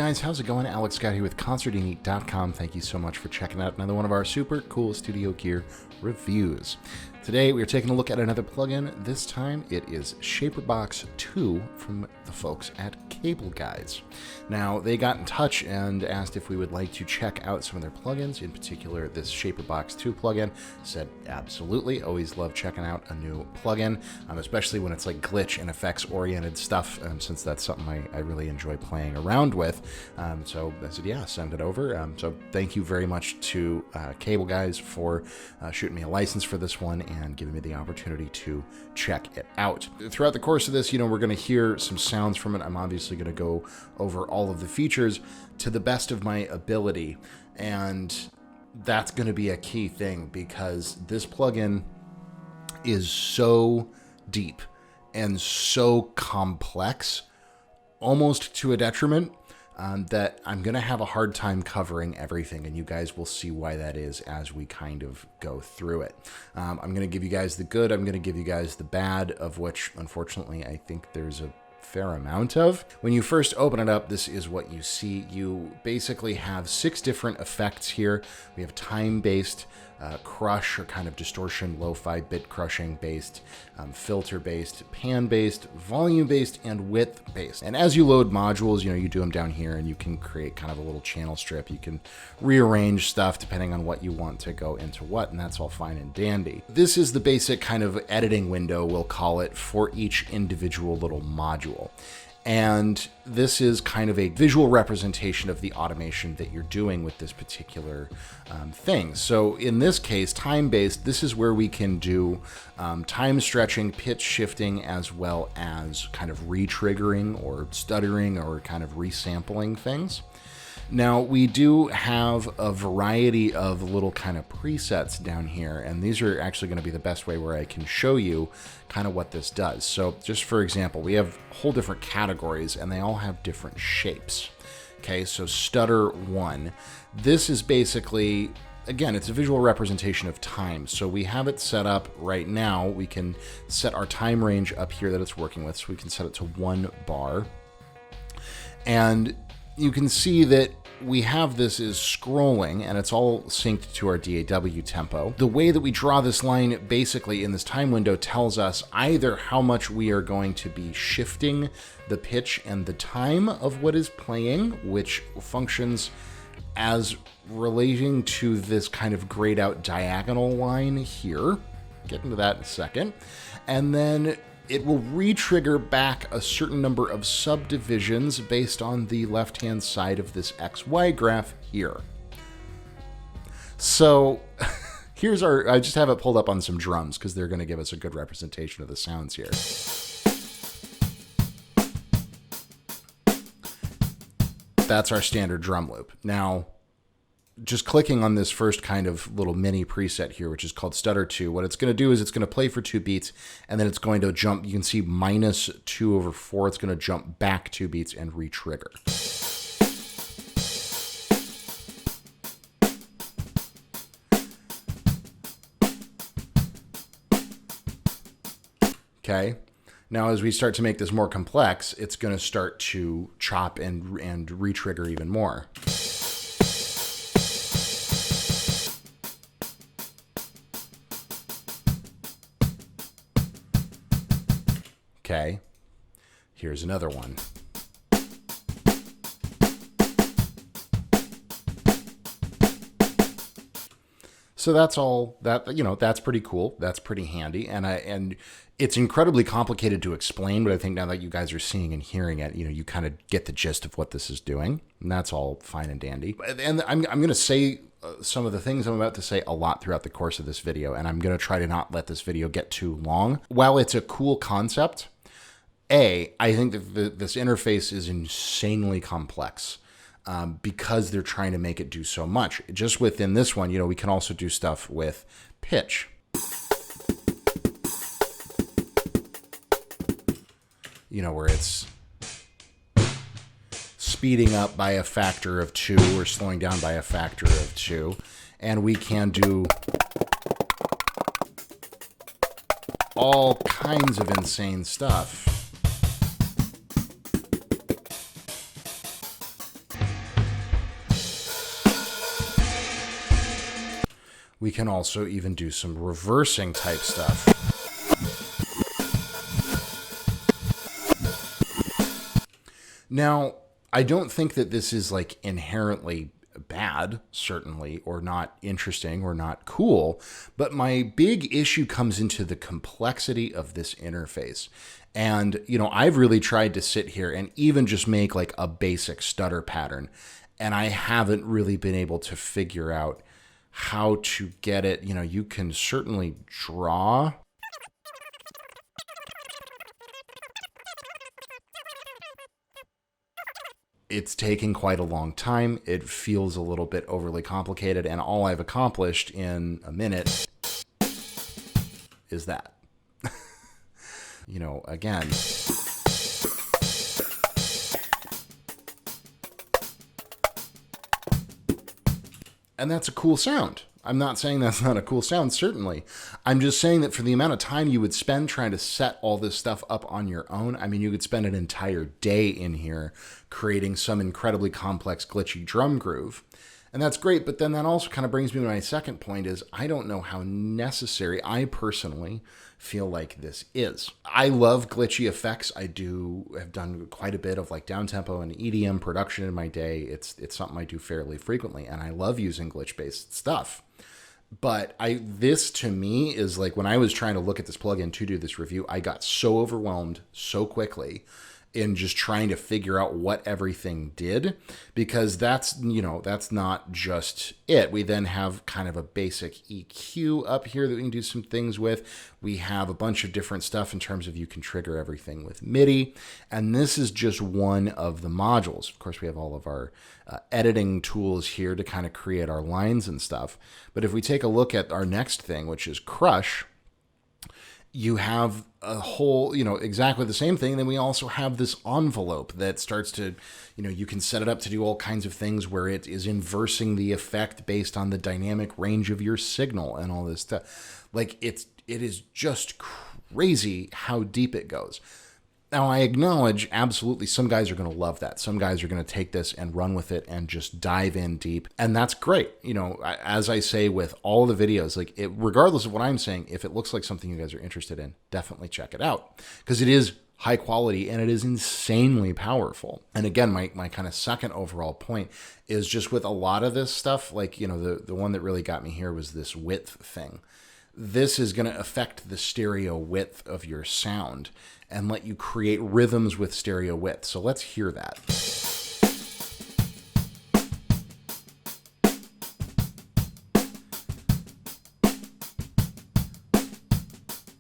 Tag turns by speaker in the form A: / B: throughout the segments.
A: guys, how's it going? Alex Scott here with Consordini.com. Thank you so much for checking out another one of our super cool studio gear reviews. Today we are taking a look at another plugin. This time it is ShaperBox 2 from the folks at Cableguys. Now they got in touch and asked if we would like to check out some of their plugins, in particular this ShaperBox 2 plugin. Said absolutely, always love checking out a new plugin, especially when it's like glitch and effects oriented stuff, since that's something I really enjoy playing around with. So I said, yeah, send it over. So thank you very much to Cableguys for shooting me a license for this one and giving me the opportunity to check it out. Throughout the course of this, we're going to hear some sounds from it. I'm obviously going to go over all of the features to the best of my ability, and that's going to be a key thing because this plugin is so deep and so complex, almost to a detriment, that I'm going to have a hard time covering everything, and you guys will see why that is as we kind of go through it. I'm going to give you guys the good, I'm going to give you guys the bad, of which, unfortunately, I think there's a fair amount of. When you first open it up, this is what you see. You basically have 6 different effects here. We have time-based, crush or kind of distortion, lo-fi bit crushing based, filter based, pan based, volume based, and width based. And as you load modules, you do them down here and you can create kind of a little channel strip. You can rearrange stuff depending on what you want to go into what, and that's all fine and dandy. This is the basic kind of editing window, we'll call it, for each individual little module. And this is kind of a visual representation of the automation that you're doing with this particular thing. So in this case, time-based, this is where we can do time stretching, pitch shifting, as well as kind of re-triggering or stuttering or kind of resampling things. Now, we do have a variety of little kind of presets down here, and these are actually going to be the best way where I can show you kind of what this does. So just for example, we have whole different categories, and they all have different shapes. Okay, so stutter 1. This is basically, again, it's a visual representation of time. So we have it set up right now. We can set our time range up here that it's working with. So we can set it to 1 bar. And you can see that we have this is scrolling, and it's all synced to our DAW tempo. The way that we draw this line basically in this time window tells us either how much we are going to be shifting the pitch and the time of what is playing, which functions as relating to this kind of grayed out diagonal line here. Get into that in a second. And then it will re-trigger back a certain number of subdivisions based on the left-hand side of this XY graph here. So here's I just have it pulled up on some drums because they're going to give us a good representation of the sounds here. That's our standard drum loop. Now, just clicking on this first kind of little mini preset here, which is called Stutter 2, what it's going to do is it's going to play for 2 beats, and then it's going to jump. You can see -2/4. It's going to jump back 2 beats and re-trigger. Okay. Now, as we start to make this more complex, it's going to start to chop and re-trigger even more. Okay, here's another one. So that's all that, that's pretty cool. That's pretty handy. And it's incredibly complicated to explain, but I think now that you guys are seeing and hearing it, you kind of get the gist of what this is doing, and that's all fine and dandy. And I'm going to say some of the things I'm about to say a lot throughout the course of this video, and I'm going to try to not let this video get too long. While it's a cool concept, I think that this interface is insanely complex because they're trying to make it do so much. Just within this one, we can also do stuff with pitch. Where it's speeding up by a factor of 2 or slowing down by a factor of 2. And we can do all kinds of insane stuff We can also even do some reversing type stuff. Now, I don't think that this is like inherently bad, certainly, or not interesting or not cool, but my big issue comes into the complexity of this interface. And, you know, I've really tried to sit here and even just make like a basic stutter pattern, and I haven't really been able to figure out how to get it. You know, you can certainly draw. It's taking quite a long time. It feels a little bit overly complicated, and all I've accomplished in a minute is that. You know, again, and that's a cool sound. I'm not saying that's not a cool sound, certainly. I'm just saying that for the amount of time you would spend trying to set all this stuff up on your own, I mean, you could spend an entire day in here creating some incredibly complex, glitchy drum groove. And that's great, but then that also kind of brings me to my second point is I don't know how necessary I personally feel like this is. I love glitchy effects. I have done quite a bit of like downtempo and EDM production in my day. It's something I do fairly frequently, and I love using glitch-based stuff. But this to me is like when I was trying to look at this plugin to do this review, I got so overwhelmed so quickly in just trying to figure out what everything did, because that's not just it. We then have kind of a basic EQ up here that we can do some things with. We have a bunch of different stuff in terms of you can trigger everything with MIDI. And this is just one of the modules. Of course, we have all of our editing tools here to kind of create our lines and stuff. But if we take a look at our next thing, which is Crush, you have a whole, exactly the same thing. Then we also have this envelope that starts to, you can set it up to do all kinds of things where it is inversing the effect based on the dynamic range of your signal and all this stuff. Like it is just crazy how deep it goes. Now, I acknowledge absolutely some guys are going to love that. Some guys are going to take this and run with it and just dive in deep. And that's great. As I say with all the videos, like regardless of what I'm saying, if it looks like something you guys are interested in, definitely check it out because it is high quality and it is insanely powerful. And again, my kind of second overall point is just with a lot of this stuff, like, the one that really got me here was this width thing. This is going to affect the stereo width of your sound and let you create rhythms with stereo width. So let's hear that.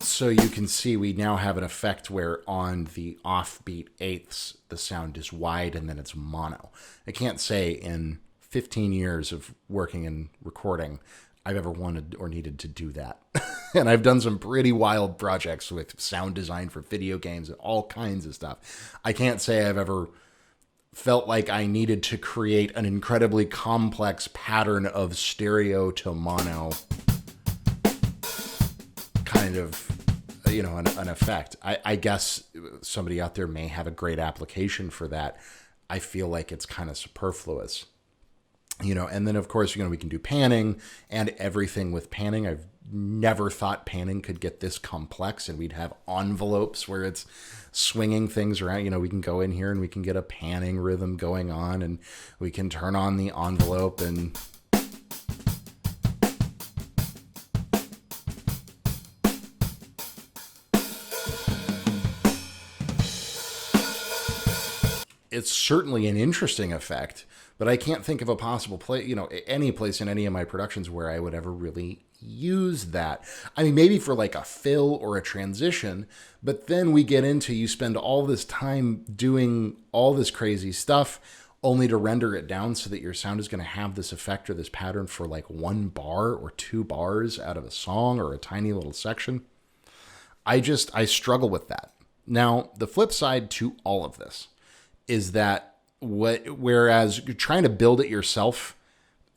A: So you can see we now have an effect where on the offbeat eighths, the sound is wide and then it's mono. I can't say in 15 years of working and recording I've ever wanted or needed to do that. And I've done some pretty wild projects with sound design for video games and all kinds of stuff. I can't say I've ever felt like I needed to create an incredibly complex pattern of stereo to mono kind of, an effect. I guess somebody out there may have a great application for that. I feel like it's kind of superfluous. And then of course, we can do panning and everything with panning. I've never thought panning could get this complex and we'd have envelopes where it's swinging things around. We can go in here and we can get a panning rhythm going on and we can turn on the envelope and it's certainly an interesting effect. But I can't think of a possible place, any place in any of my productions where I would ever really use that. I mean, maybe for like a fill or a transition, but then we get into you spend all this time doing all this crazy stuff only to render it down so that your sound is going to have this effect or this pattern for like 1 bar or 2 bars out of a song or a tiny little section. I struggle with that. Now, the flip side to all of this is that whereas you're trying to build it yourself,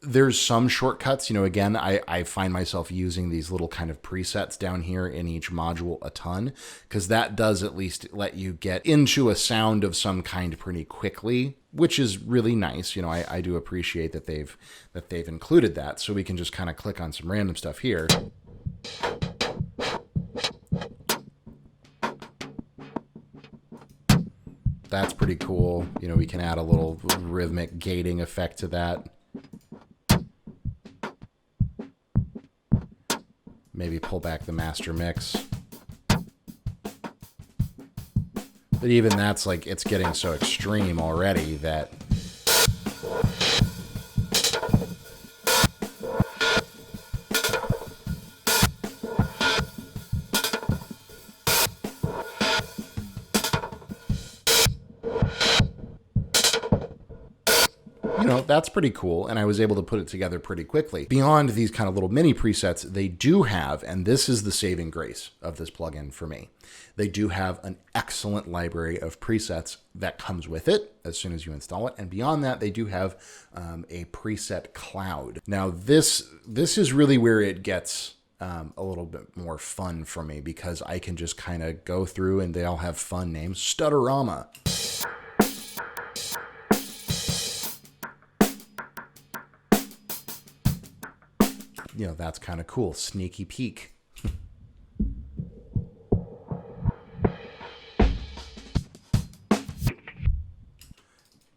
A: There's some shortcuts, you know, again, I find myself using these little kind of presets down here in each module a ton, because that does at least let you get into a sound of some kind pretty quickly, which is really nice. You know, I do appreciate that they've included that, so we can just kind of click on some random stuff here. That's pretty cool. You know, we can add a little rhythmic gating effect to that. Maybe pull back the master mix. But even that's like, it's getting so extreme already that you know, that's pretty cool, and I was able to put it together pretty quickly. Beyond these kind of little mini presets, they do have, and this is the saving grace of this plugin for me, they do have an excellent library of presets that comes with it as soon as you install it, and beyond that, they do have a preset cloud. Now, this is really where it gets a little bit more fun for me, because I can just kind of go through, and they all have fun names. Stutterama. You know, that's kind of cool. Sneaky peek.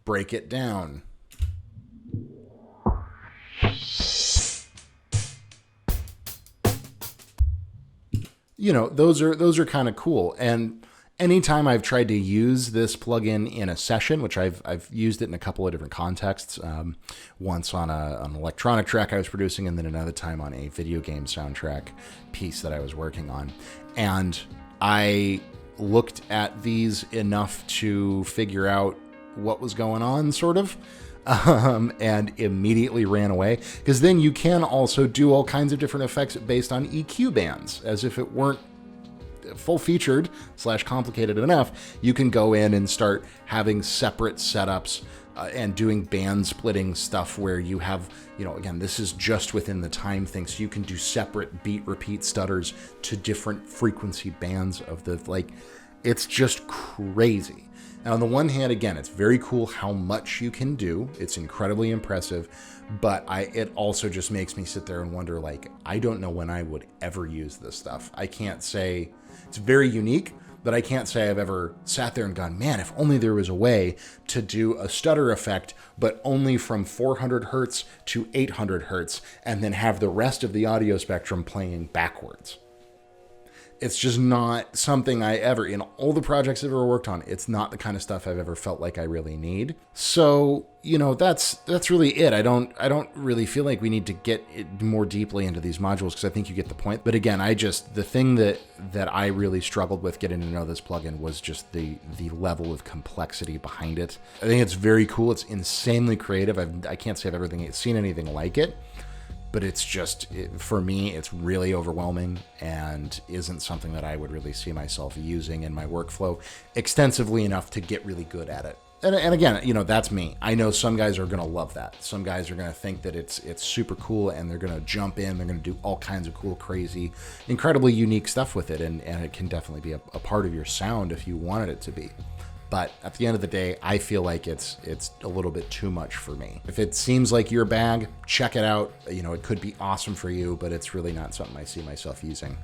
A: Break it down. You know, those are kind of cool. And anytime I've tried to use this plugin in a session, which I've used it in a couple of different contexts, once on an electronic track I was producing, and then another time on a video game soundtrack piece that I was working on. And I looked at these enough to figure out what was going on, sort of, and immediately ran away. Because then you can also do all kinds of different effects based on EQ bands, as if it weren't full-featured / complicated enough. You can go in and start having separate setups and doing band splitting stuff where you have, you know, again, this is just within the time thing, so you can do separate beat repeat stutters to different frequency bands of the, like, it's just crazy. And on the one hand, again, it's very cool how much you can do. It's incredibly impressive, but it also just makes me sit there and wonder, like, I don't know when I would ever use this stuff. I can't say, it's very unique, but I can't say I've ever sat there and gone, man, if only there was a way to do a stutter effect, but only from 400 hertz to 800 hertz, and then have the rest of the audio spectrum playing backwards. It's just not something I ever, in all the projects I've ever worked on, it's not the kind of stuff I've ever felt like I really need. So, you know, that's really it. I don't really feel like we need to get more deeply into these modules, because I think you get the point. But again, the thing that I really struggled with getting to know this plugin was just the level of complexity behind it. I think it's very cool. It's insanely creative. I can't say I've ever seen anything like it. But it's just, for me, it's really overwhelming and isn't something that I would really see myself using in my workflow extensively enough to get really good at it. And again, you know, that's me. I know some guys are going to love that. Some guys are going to think that it's super cool, and they're going to jump in. They're going to do all kinds of cool, crazy, incredibly unique stuff with it. And it can definitely be a part of your sound if you wanted it to be. But at the end of the day, I feel like it's a little bit too much for me. If it seems like your bag, check it out. You know, it could be awesome for you, but it's really not something I see myself using,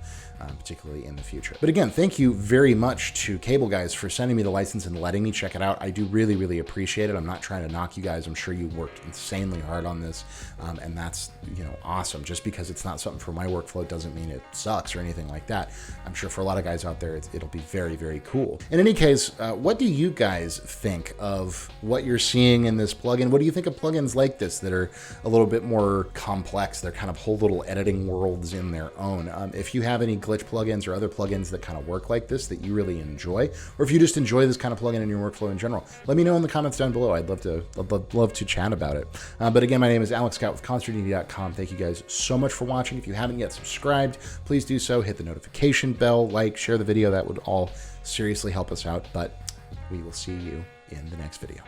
A: particularly in the future. But again, thank you very much to Cableguys for sending me the license and letting me check it out. I do really, really appreciate it. I'm not trying to knock you guys. I'm sure you worked insanely hard on this, and that's, you know, awesome. Just because it's not something for my workflow doesn't mean it sucks or anything like that. I'm sure for a lot of guys out there, it'll be very, very cool. In any case, what do you guys think of what you're seeing in this plugin? What do you think of plugins like this that are a little bit more complex? They're kind of whole little editing worlds in their own. If you have any glitch plugins or other plugins that kind of work like this that you really enjoy, or if you just enjoy this kind of plugin in your workflow in general, let me know in the comments down below. I'd love to chat about it. But again, my name is Alex Scott with Consordini.com. Thank you guys so much for watching. If you haven't yet subscribed, please do so. Hit the notification bell, like, share the video. That would all seriously help us out. But we will see you in the next video.